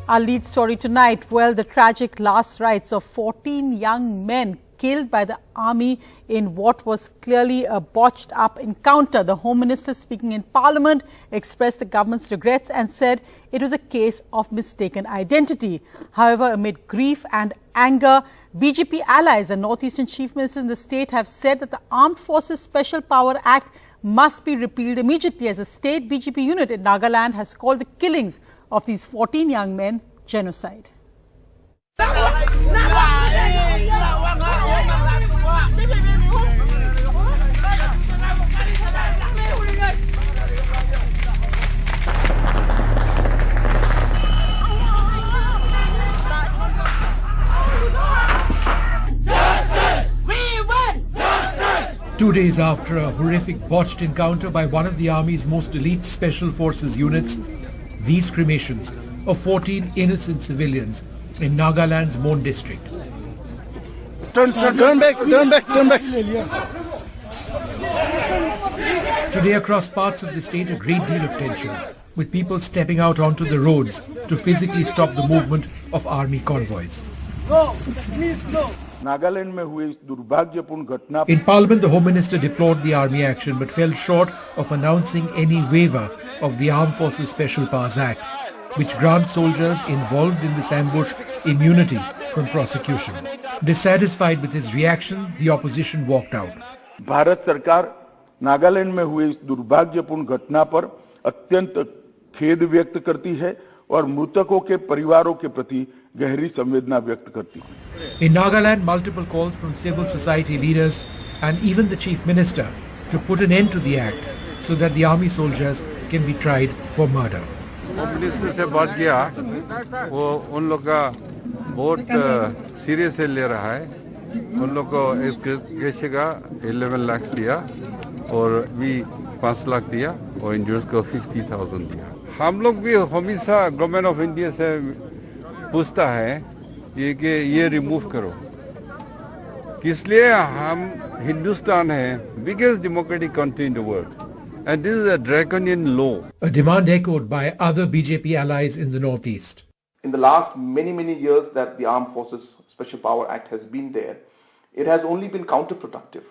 Our lead story tonight, well, the tragic last rites of 14 young men killed by the army in what was clearly a botched up encounter. The Home Minister, speaking in Parliament, expressed the government's regrets and said it was a case of mistaken identity. However, amid grief and anger, BJP allies and Northeastern chief ministers in the state have said that the Armed Forces Special Power Act must be repealed immediately, as the state BJP unit in Nagaland has called the killings of these 14 young men genocide. Two days after a horrific botched encounter by one of the Army's most elite Special Forces units, these cremations of 14 innocent civilians in Nagaland's Mon district. Turn back. Today across parts of the state, a great deal of tension, with people stepping out onto the roads to physically stop the movement of army convoys. In Parliament, the Home Minister deplored the army action but fell short of announcing any waiver of the Armed Forces Special Powers Act, which grants soldiers involved in this ambush immunity from prosecution. Dissatisfied with his reaction, the opposition walked out. Bharat सरकार नागालैंड में हुए इस दुर्भाग्यपूर्ण घटना पर अत्यंत खेद व्यक्त करती है और मृतकों के परिवारों के प्रति गहरी संवेदना व्यक्त करती है. In Nagaland, multiple calls from civil society leaders and even the Chief Minister to put an end to the act so that the army soldiers can be tried for murder. Home minister से बात किया, वो उन लोग का बहुत serious ले रहा है. उन लोग को इस केस का 11 लाख दिया और भी 5 लाख दिया और इंजर्स को 50,000 दिया. हम लोग भी हमेशा गवर्नमेंट ऑफ इंडिया से पूछता है ये कि ये रिमूव करो. इसलिए हम हिंदुस्तान है biggest democratic country in the world. And this is a draconian law. A demand echoed by other BJP allies in the Northeast. In the last many years that the Armed Forces Special Power Act has been there, it has only been counterproductive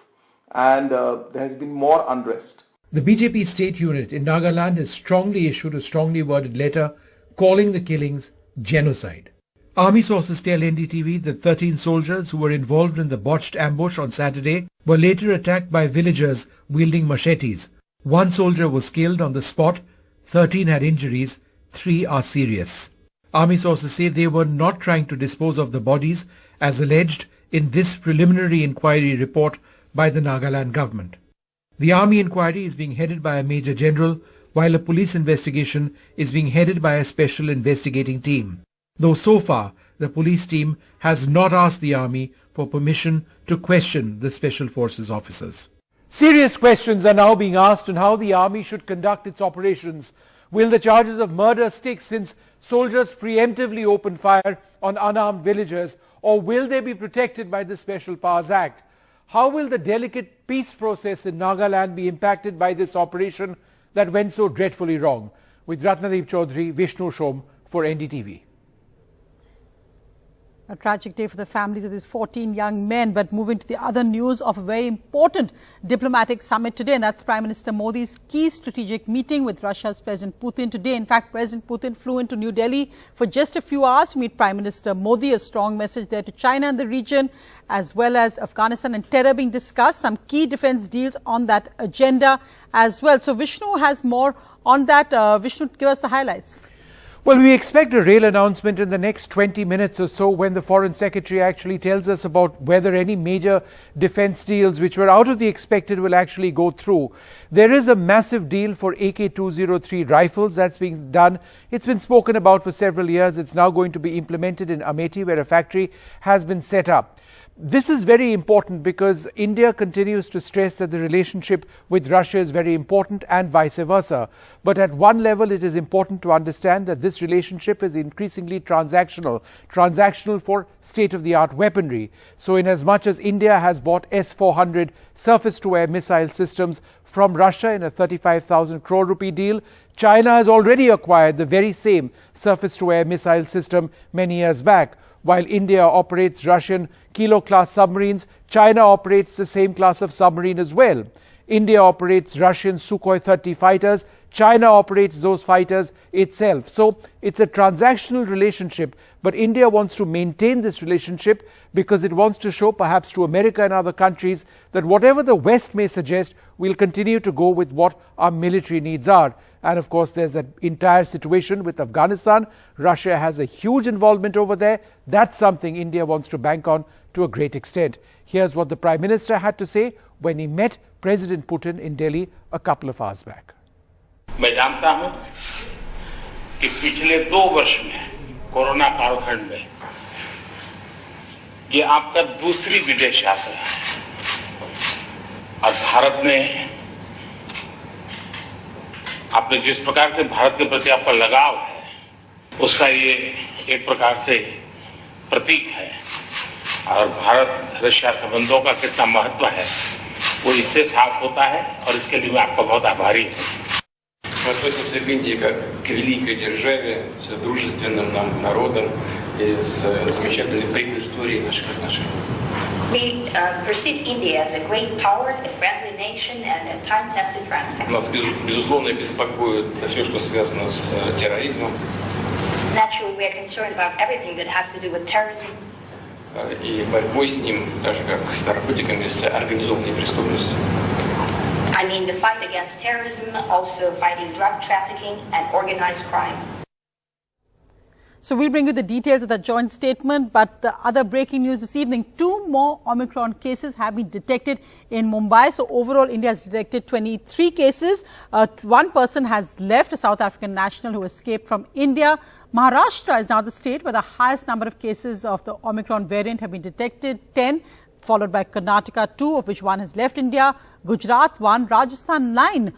and there has been more unrest. The BJP state unit in Nagaland has strongly issued a strongly worded letter calling the killings genocide. Army sources tell NDTV that 13 soldiers who were involved in the botched ambush on Saturday were later attacked by villagers wielding machetes. One soldier was killed on the spot, 13 had injuries, 3 are serious. Army sources say they were not trying to dispose of the bodies as alleged in this preliminary inquiry report by the Nagaland government. The army inquiry is being headed by a major general, while a police investigation is being headed by a special investigating team. Though so far, the police team has not asked the army for permission to question the special forces officers. Serious questions are now being asked on how the army should conduct its operations. Will the charges of murder stick since soldiers preemptively opened fire on unarmed villagers, or will they be protected by the Special Powers Act? How will the delicate peace process in Nagaland be impacted by this operation that went so dreadfully wrong? With Ratnadeep Chaudhary, Vishnu Shom for NDTV. A tragic day for the families of these 14 young men. But moving to the other news of a very important diplomatic summit today, and that's Prime Minister Modi's key strategic meeting with Russia's President Putin today. In fact, President Putin flew into New Delhi for just a few hours to meet Prime Minister Modi. A strong message there to China and the region, as well as Afghanistan and terror being discussed. Some key defense deals on that agenda as well. So Vishnu has more on that. Vishnu, give us the highlights. Well, we expect a real announcement in the next 20 minutes or so when the Foreign Secretary actually tells us about whether any major defense deals which were out of the expected will actually go through. There is a massive deal for AK-203 rifles that's being done. It's been spoken about for several years. It's now going to be implemented in Amethi, where a factory has been set up. This is very important because India continues to stress that the relationship with Russia is very important and vice versa. But at one level, it is important to understand that this this relationship is increasingly transactional for state-of-the-art weaponry. So in as much as India has bought S-400 surface-to-air missile systems from Russia in a 35,000 crore rupee deal, China has already acquired the very same surface-to-air missile system many years back. While India operates Russian Kilo-class submarines, China operates the same class of submarine as well. India operates Russian Sukhoi 30 fighters, China operates those fighters itself. So it's a transactional relationship, but India wants to maintain this relationship because it wants to show perhaps to America and other countries that whatever the West may suggest, we'll continue to go with what our military needs are. And of course, there's that entire situation with Afghanistan. Russia has a huge involvement over there. That's something India wants to bank on to a great extent. Here's what the Prime Minister had to say when he met President Putin in Delhi a couple of hours back. मैं जानता हूं कि पिछले 2 वर्ष में corona कालखंड में ये आपका दूसरी विदेश यात्रा है और भारत ने आपने जिस प्रकार से भारत के प्रति आपका लगाव है उसका ये एक प्रकार से प्रतीक है और भारत रशिया संबंधों का कितना महत्व है वो इससे साफ होता है और इसके लिए मैं आपका बहुत आभारी हूँ। Мы относимся к Индии как к великой державе, с дружественным нам народом и с замечательной предысторией наших отношений. We perceive India as a great power, a friendly nation and a time-tested friend. Нас, безусловно, беспокоит все, что связано с терроризмом. Naturally, we are concerned about everything that has to do with terrorism. И борьбой с ним, даже как с наркотиками, с организованной преступностью. I mean the fight against terrorism, also fighting drug trafficking and organized crime. So we'll bring you the details of that joint statement, but the other breaking news this evening, 2 more Omicron cases have been detected in Mumbai. So overall, India has detected 23 cases. 1 person has left, a South African national who escaped from India. Maharashtra is now the state where the highest number of cases of the Omicron variant have been detected, 10. Followed by Karnataka, 2, of which 1 has left India. Gujarat, 1. Rajasthan, 9.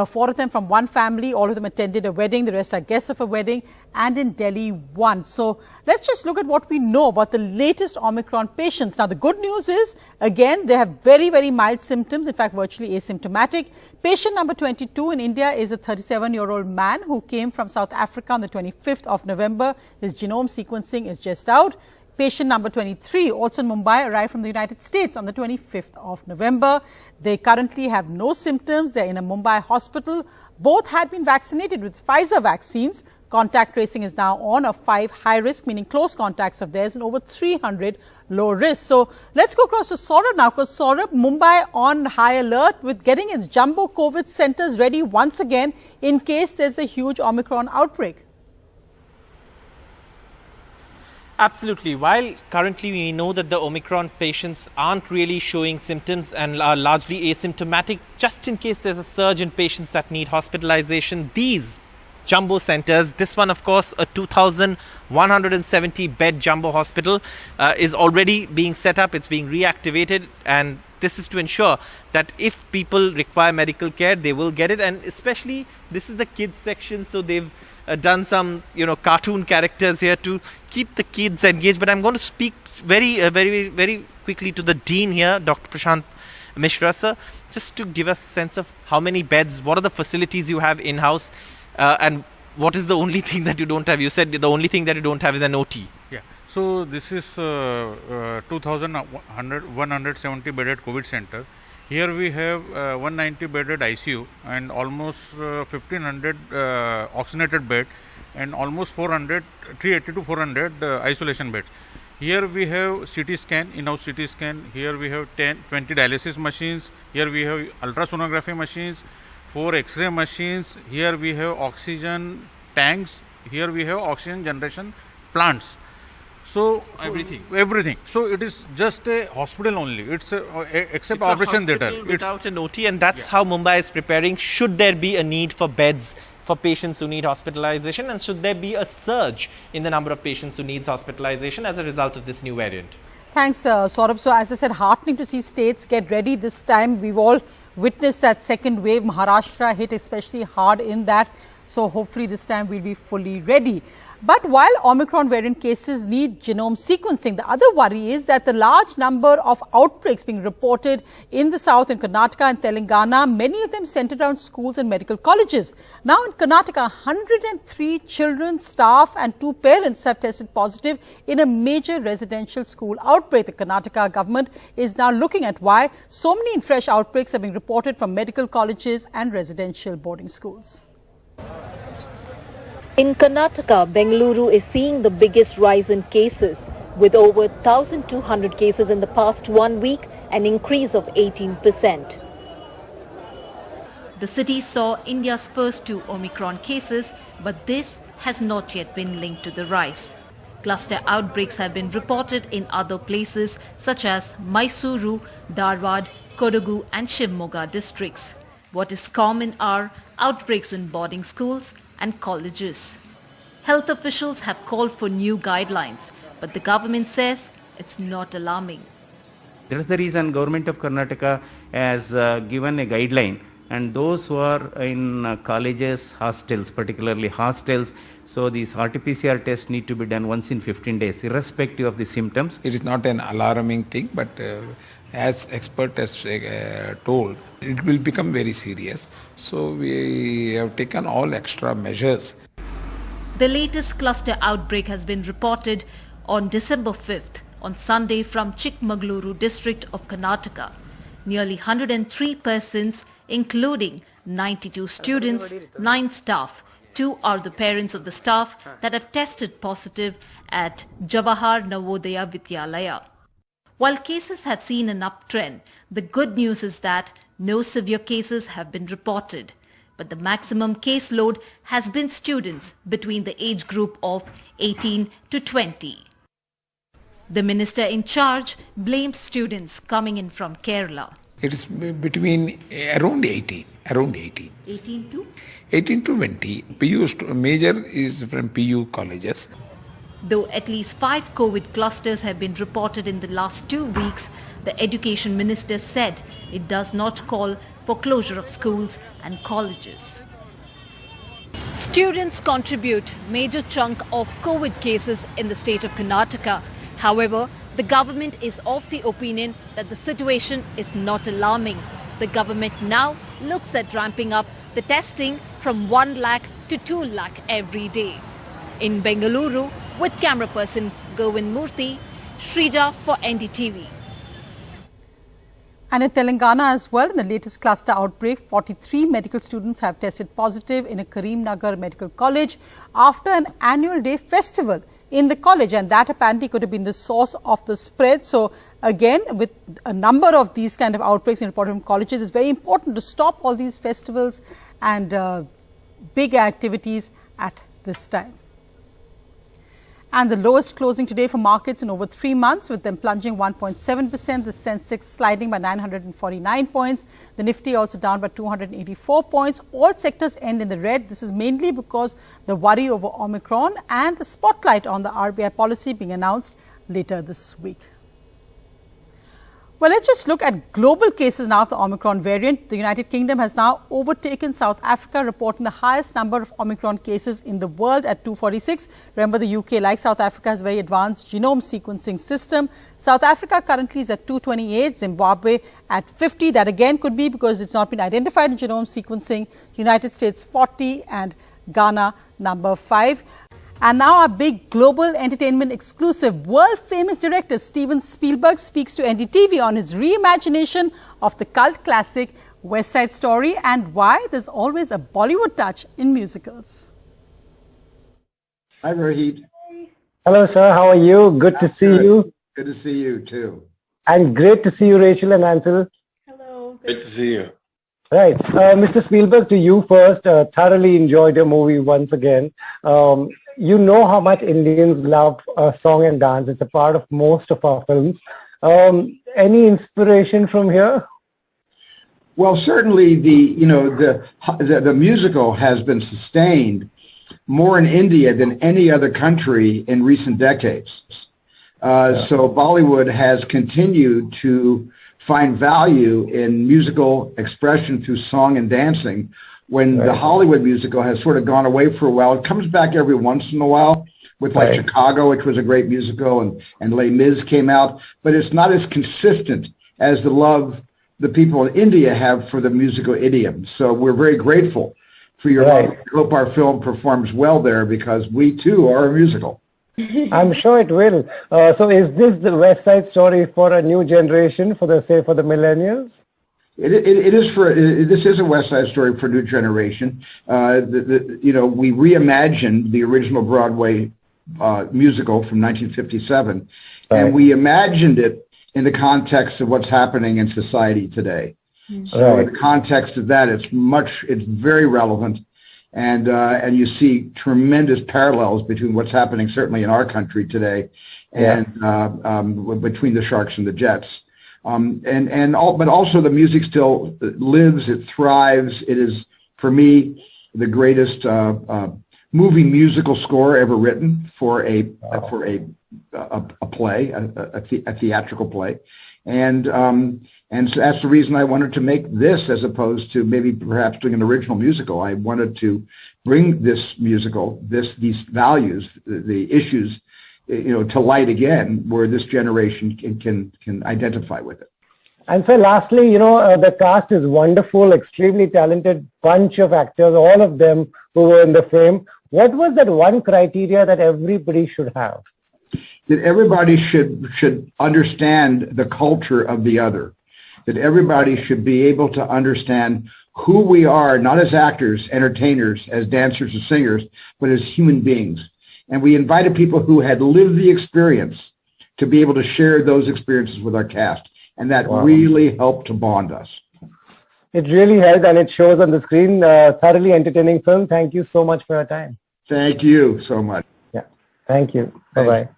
4 of them from one family. All of them attended a wedding. The rest are guests of a wedding. And in Delhi, 1. So let's just look at what we know about the latest Omicron patients. Now, the good news is, again, they have very, very mild symptoms. In fact, virtually asymptomatic. Patient number 22 in India is a 37-year-old man who came from South Africa on the 25th of November. His genome sequencing is just out. Patient number 23, also in Mumbai, arrived from the United States on the 25th of November. They currently have no symptoms. They're in a Mumbai hospital. Both had been vaccinated with Pfizer vaccines. Contact tracing is now on of 5 high risk, meaning close contacts of theirs, and over 300 low risk. So let's go across to Saurabh now, because Saurabh, Mumbai on high alert with getting its jumbo COVID centers ready once again in case there's a huge Omicron outbreak. Absolutely. While currently we know that the Omicron patients aren't really showing symptoms and are largely asymptomatic, just in case there's a surge in patients that need hospitalization, these jumbo centers, this one of course a 2,170 bed jumbo hospital is already being set up, it's being reactivated, and this is to ensure that if people require medical care, they will get it. And especially this is the kids section, so they've done some, cartoon characters here to keep the kids engaged. But I'm going to speak very quickly to the Dean here, Dr. Prashant Mishra, sir, just to give us a sense of how many beds, what are the facilities you have in-house, and what is the only thing that you don't have? You said the only thing that you don't have is an OT. Yeah. So this is 2,170 bedded COVID center. Here we have 190 bedded ICU and almost 1,500 oxygenated bed and almost 380 to 400 isolation beds. Here we have CT scan, in-house CT scan. Here we have 20 dialysis machines. Here we have ultrasonography machines, 4 X-ray machines. Here we have oxygen tanks. Here we have oxygen generation plants. So everything. So it is just a hospital only. It's except operation theatre. Without an OT, and that's how Mumbai is preparing. Should there be a need for beds for patients who need hospitalization, and should there be a surge in the number of patients who needs hospitalization as a result of this new variant? Thanks, Saurabh. So as I said, heartening to see states get ready this time. We've all witnessed that second wave. Maharashtra hit especially hard in that. So hopefully this time we'll be fully ready. But while Omicron variant cases need genome sequencing, the other worry is that the large number of outbreaks being reported in the south in Karnataka and Telangana, many of them centered around schools and medical colleges. Now in Karnataka, 103 children, staff and 2 parents have tested positive in a major residential school outbreak. The Karnataka government is now looking at why so many fresh outbreaks are being reported from medical colleges and residential boarding schools. In Karnataka, Bengaluru is seeing the biggest rise in cases, with over 1,200 cases in the past 1 week, an increase of 18%. The city saw India's first 2 Omicron cases, but this has not yet been linked to the rise. Cluster outbreaks have been reported in other places such as Mysuru, Dharwad, Kodagu and Shivamogga districts. What is common are outbreaks in boarding schools and colleges. Health officials have called for new guidelines, but the government says it's not alarming. That is the reason Government of Karnataka has given a guideline, and those who are in colleges, hostels, particularly hostels, so these RT-PCR tests need to be done once in 15 days, irrespective of the symptoms. It is not an alarming thing, but as expert has told, it will become very serious. So we have taken all extra measures. The latest cluster outbreak has been reported on December 5th, on Sunday from Chikmagaluru district of Karnataka. Nearly 103 persons, including 92 students, 9 staff. 2 are the parents of the staff that have tested positive at Jawahar Navodaya Vidyalaya. While cases have seen an uptrend, the good news is that no severe cases have been reported. But the maximum caseload has been students between the age group of 18 to 20. The minister in charge blames students coming in from Kerala. It is between around 18. 18 to? 18 to 20. PU major is from PU colleges. Though at least 5 COVID clusters have been reported in the last 2 weeks, the Education Minister said it does not call for closure of schools and colleges. Students contribute major chunk of COVID cases in the state of Karnataka. However, the government is of the opinion that the situation is not alarming. The government now looks at ramping up the testing from 1 lakh to 2 lakh every day. In Bengaluru, with camera person Govind Murthy, Shrija for NDTV. And in Telangana as well, in the latest cluster outbreak, 43 medical students have tested positive in a Karimnagar Medical College after an annual day festival in the college, and that apparently could have been the source of the spread. So again, with a number of these kind of outbreaks in important colleges, it's very important to stop all these festivals and big activities at this time. And the lowest closing today for markets in over 3 months, with them plunging 1.7%, the Sensex sliding by 949 points, the Nifty also down by 284 points. All sectors end in the red. This is mainly because the worry over Omicron and the spotlight on the RBI policy being announced later this week. Well, let's just look at global cases now of the Omicron variant. The United Kingdom has now overtaken South Africa, reporting the highest number of Omicron cases in the world at 246. Remember, the UK, like South Africa, has a very advanced genome sequencing system. South Africa currently is at 228, Zimbabwe at 50. That again could be because it's not been identified in genome sequencing. United States 40 and Ghana number 5. And now our big global entertainment exclusive. World-famous director Steven Spielberg speaks to NDTV on his reimagination of the cult classic West Side Story and why there's always a Bollywood touch in musicals. Hi, Rohit. Hello, sir. How are you? Good to see you. Good to see you, too. And great to see you, Rachel and Ansel. Hello. Good to see you. Right. Mr. Spielberg, to you first. Thoroughly enjoyed your movie once again. You know how much Indians love song and dance. It's a part of most of our films. Any inspiration from here? Well, certainly the musical has been sustained more in India than any other country in recent decades. So Bollywood has continued to find value in musical expression through song and dancing when the Hollywood musical has sort of gone away for a while. It comes back every once in a while with like Chicago, which was a great musical, and Les Mis came out, but it's not as consistent as the love the people in India have for the musical idiom. So we're very grateful for your love. I hope our film performs well there, because we too are a musical. I'm sure it will. So is this the West Side Story for a new generation, for the millennials? It is this is a West Side Story for a new generation. We reimagined the original Broadway musical from 1957, and we imagined it in the context of what's happening in society today. So in the context of that, it's very relevant, and you see tremendous parallels between what's happening certainly in our country today, and between the Sharks and the Jets. But also the music still lives, it thrives. It is, for me, the greatest movie musical score ever written for a play, a theatrical play, and so that's the reason I wanted to make this, as opposed to maybe perhaps doing an original musical. I wanted to bring this musical, these values, the issues, to light again, where this generation can identify with it. And so lastly, the cast is wonderful, extremely talented bunch of actors, all of them who were in the film. What was that one criteria that everybody should have? That everybody should understand the culture of the other. That everybody should be able to understand who we are, not as actors, entertainers, as dancers or singers, but as human beings. And we invited people who had lived the experience to be able to share those experiences with our cast. And that really helped to bond us. It really helped, and it shows on the screen. Thoroughly entertaining film. Thank you so much for your time. Thank you so much. Yeah. Thank you. Bye-bye.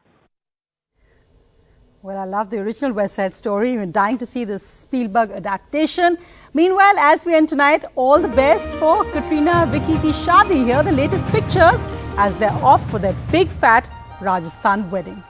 Well, I love the original West Side Story. We're dying to see the Spielberg adaptation. Meanwhile, as we end tonight, all the best for Katrina Vicky ki shaadi. Here are the latest pictures as they're off for their big fat Rajasthan wedding.